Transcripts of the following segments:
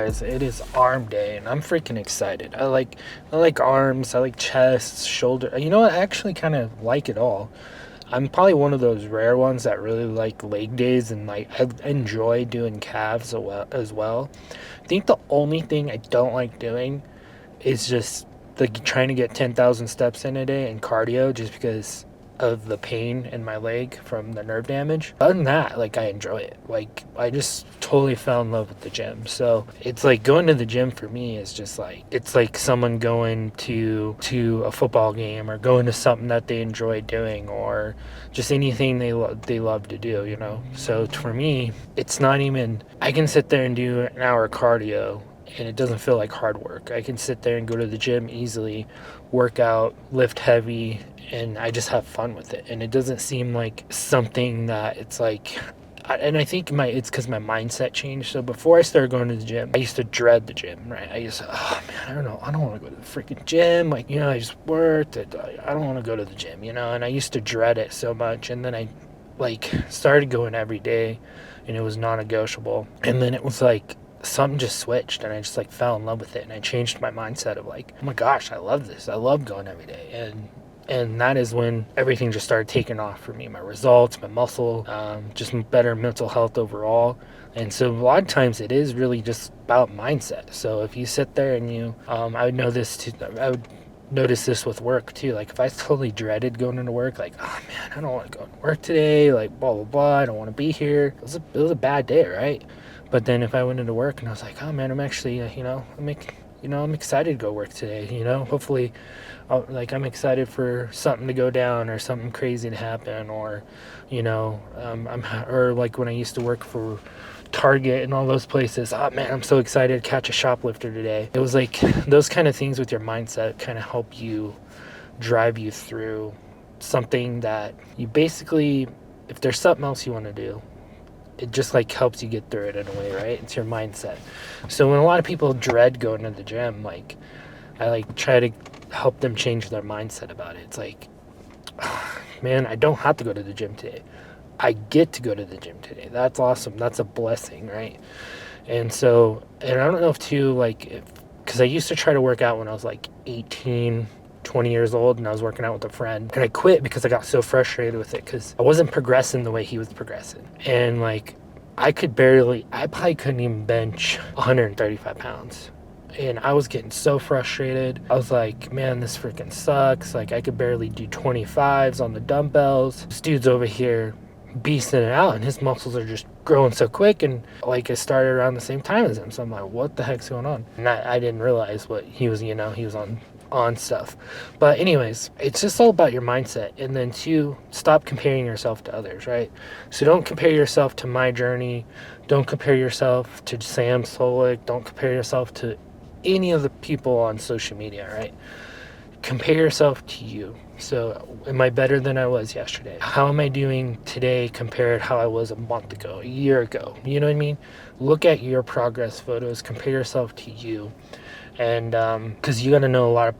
guys, it is arm day and I'm freaking excited. I like arms, I like chests, shoulder. You know what? I actually kind of like it all. I'm probably one of those rare ones that really like leg days, and like I enjoy doing calves as well. I think the only thing I don't like doing is just like trying to get 10,000 steps in a day and cardio, just because of the pain in my leg from the nerve damage. Other than that, like, I enjoy it. Like, I just totally fell in love with the gym. So it's like going to the gym for me is just like, it's like someone going to a football game, or going to something that they enjoy doing, or just anything they love to do, you know. So for me, it's not even, I can sit there and do an hour cardio and it doesn't feel like hard work. I can sit there and go to the gym easily, work out, lift heavy, and I just have fun with it. And it doesn't seem like something that it's like, and I think it's because my mindset changed. So before I started going to the gym, I used to dread the gym, right? I used to, oh man, I don't know, I don't want to go to the freaking gym. Like, you know, I just worked. I don't want to go to the gym, you know, and I used to dread it so much. And then I like started going every day, and it was non-negotiable. And then it was like, something just switched, and I just like fell in love with it, and I changed my mindset of like, oh my gosh, I love this, I love going every day. And that is when everything just started taking off for me, my results, my muscle, just better mental health overall. And so a lot of times it is really just about mindset. So if you sit there and you I would know this too, I would notice this with work too. Like, if I totally dreaded going into work, like, oh man, I don't want to go to work today, like blah blah blah, I don't want to be here, it was a bad day, right? But then if I went into work and I was like, oh man, I'm actually, I'm excited to go work today. You know, hopefully, I'm excited for something to go down, or something crazy to happen, or, or like when I used to work for Target and all those places. Oh man, I'm so excited to catch a shoplifter today. It was like those kind of things with your mindset kind of help you drive you through something that you basically, if there's something else you want to do, it just like helps you get through it in a way, right? It's your mindset. So when a lot of people dread going to the gym, like, I like try to help them change their mindset about it. It's like, man, I don't have to go to the gym today. I get to go to the gym today. That's awesome. That's a blessing, right? And so, and I don't know if too, like, because I used to try to work out when I was like 18, 20 years old, and I was working out with a friend, and I quit because I got so frustrated with it, because I wasn't progressing the way he was progressing. And like, I probably couldn't even bench 135 pounds. And I was getting so frustrated. I was like, man, this freaking sucks. Like, I could barely do 25s on the dumbbells. This dude's over here beasting it out, and his muscles are just growing so quick. And like, I started around the same time as him, so I'm like, what the heck's going on? And I didn't realize what he was, he was on stuff. But anyways, it's just all about your mindset. And then two, stop comparing yourself to others, right? So don't compare yourself to my journey. Don't compare yourself to Sam Solik. Don't compare yourself to any of the people on social media, right? Compare yourself to you. So, am I better than I was yesterday? How am I doing today compared to how I was a month ago, a year ago? You know what I mean? Look at your progress photos, compare yourself to you. And because you got to know a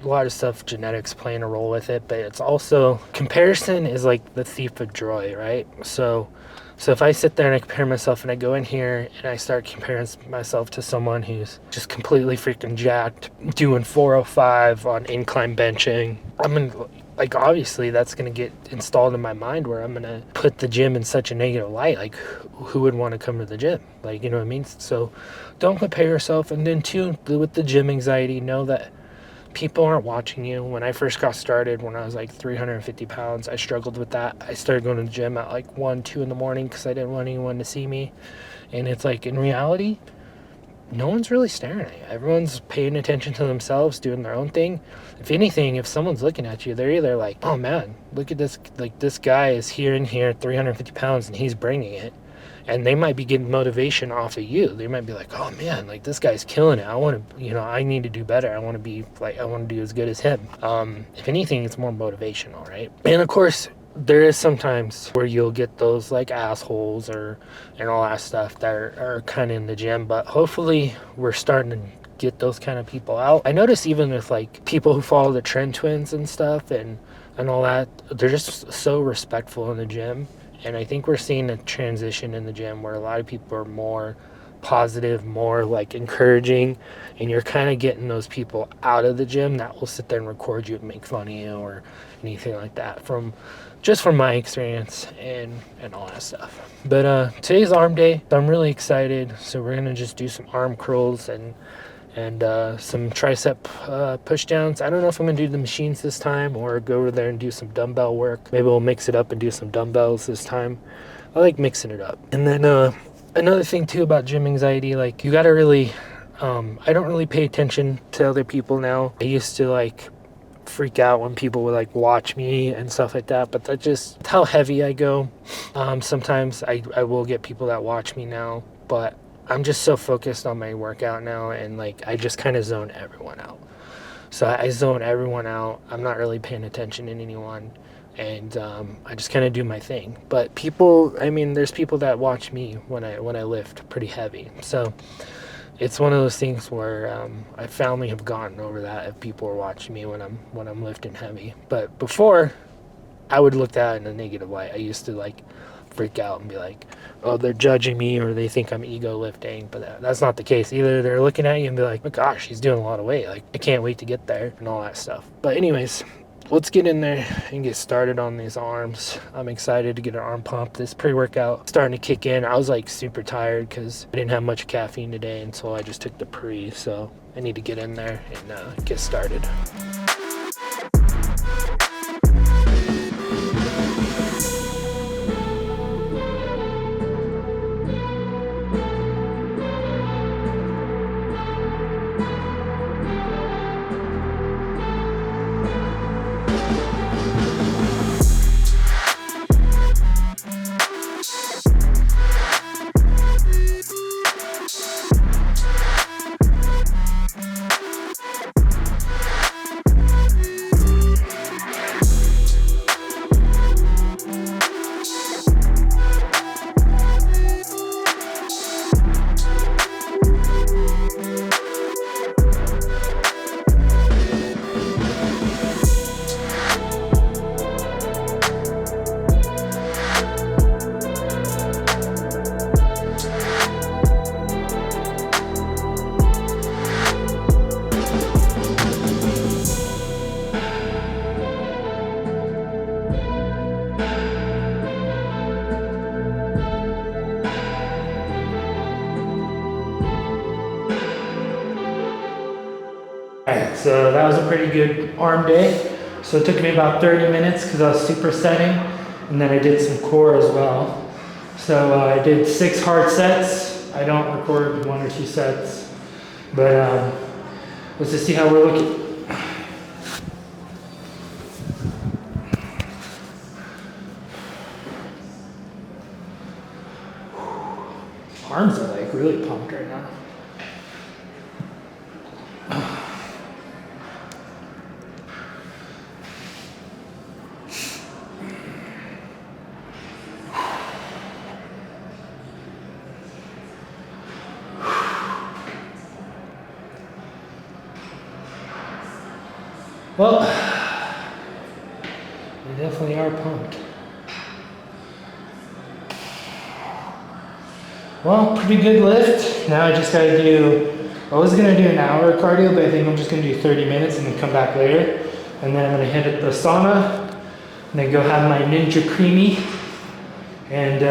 lot of stuff, genetics playing a role with it, but it's also, comparison is like the thief of joy, right? So if I sit there and I compare myself, and I go in here and I start comparing myself to someone who's just completely freaking jacked, doing 405 on incline benching, I'm going to, like, obviously that's going to get installed in my mind, where I'm going to put the gym in such a negative light. Like, who would want to come to the gym? Like, you know what I mean? So don't compare yourself. And then two, with the gym anxiety, know that people aren't watching you. When I first got started, when I was like 350 pounds, I struggled with that. I started going to the gym at like 1, 2 in the morning because I didn't want anyone to see me. And it's like, in reality, no one's really staring at you. Everyone's paying attention to themselves, doing their own thing. If anything, if someone's looking at you, they're either like, oh man, look at this, like, this guy is here and here, 350 pounds, and he's bringing it. And they might be getting motivation off of you. They might be like, oh man, like, this guy's killing it. I want to, I need to do better. I want to be like, I want to do as good as him. If anything, it's more motivational, right? And of course, there is sometimes where you'll get those like assholes and all that stuff that are kind of in the gym. But hopefully we're starting to get those kind of people out. I notice even with like people who follow the Trend Twins and stuff and all that, they're just so respectful in the gym. And I think we're seeing a transition in the gym where a lot of people are more positive, more like encouraging, and you're kind of getting those people out of the gym that will sit there and record you and make fun of you or anything like that, from my experience and all that stuff. But today's arm day, so I'm really excited. So we're gonna just do some arm curls and some tricep push downs. I don't know if I'm gonna do the machines this time or go over there and do some dumbbell work. Maybe we'll mix it up and do some dumbbells this time. I like mixing it up. And then another thing too about gym anxiety, like you gotta really, I don't really pay attention to other people now. I used to like freak out when people would like watch me and stuff like that, but that's just how heavy I go. Sometimes I will get people that watch me now, but I'm just so focused on my workout now, and like I just kind of zone everyone out. So I zone everyone out. I'm not really paying attention to anyone, and I just kind of do my thing. But people, I mean, there's people that watch me when I lift pretty heavy. So it's one of those things where I finally have gotten over that if people are watching me when I'm lifting heavy. But before, I would look at it in a negative light. I used to like freak out and be like, oh, they're judging me or they think I'm ego lifting, but that's not the case. Either they're looking at you and be like, oh gosh, he's doing a lot of weight, like I can't wait to get there and all that stuff. But anyways, let's get in there and get started on these arms. I'm excited to get an arm pump. This pre-workout starting to kick in. I was like super tired because I didn't have much caffeine today until I just took the pre, so I need to get in there and get started. Alright, so that was a pretty good arm day. So it took me about 30 minutes because I was supersetting, and then I did some core as well. So I did 6 hard sets. I don't record 1 or 2 sets, but let's just see how we're looking. Arms are like really pumped right now. Well, they definitely are pumped. Well, pretty good lift. Now I just gotta I was gonna do an hour of cardio, but I think I'm just gonna do 30 minutes and then come back later. And then I'm gonna hit the sauna, and then go have my Ninja Creamy. And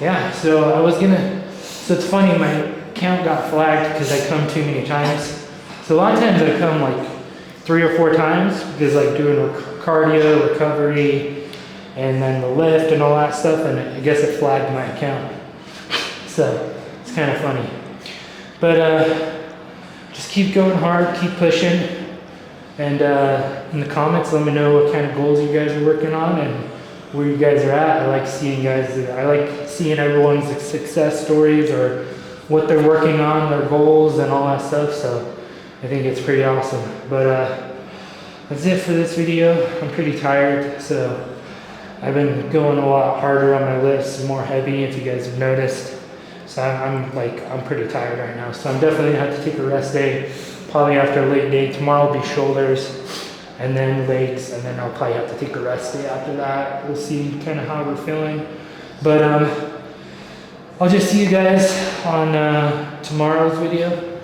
yeah, so it's funny, my account got flagged because I come too many times. So a lot of times I come like 3 or 4 times because like doing cardio, recovery, and then the lift and all that stuff, and I guess it flagged my account. So it's kind of funny. But just keep going hard, keep pushing, and in the comments let me know what kind of goals you guys are working on and where you guys are at. I like seeing everyone's success stories or what they're working on, their goals and all that stuff. So I think it's pretty awesome. But that's it for this video. I'm pretty tired, so I've been going a lot harder on my lifts, more heavy, if you guys have noticed. So I'm pretty tired right now. So I'm definitely gonna have to take a rest day, probably after a late day. Tomorrow will be shoulders and then legs, and then I'll probably have to take a rest day after that. We'll see kind of how we're feeling. But I'll just see you guys on tomorrow's video.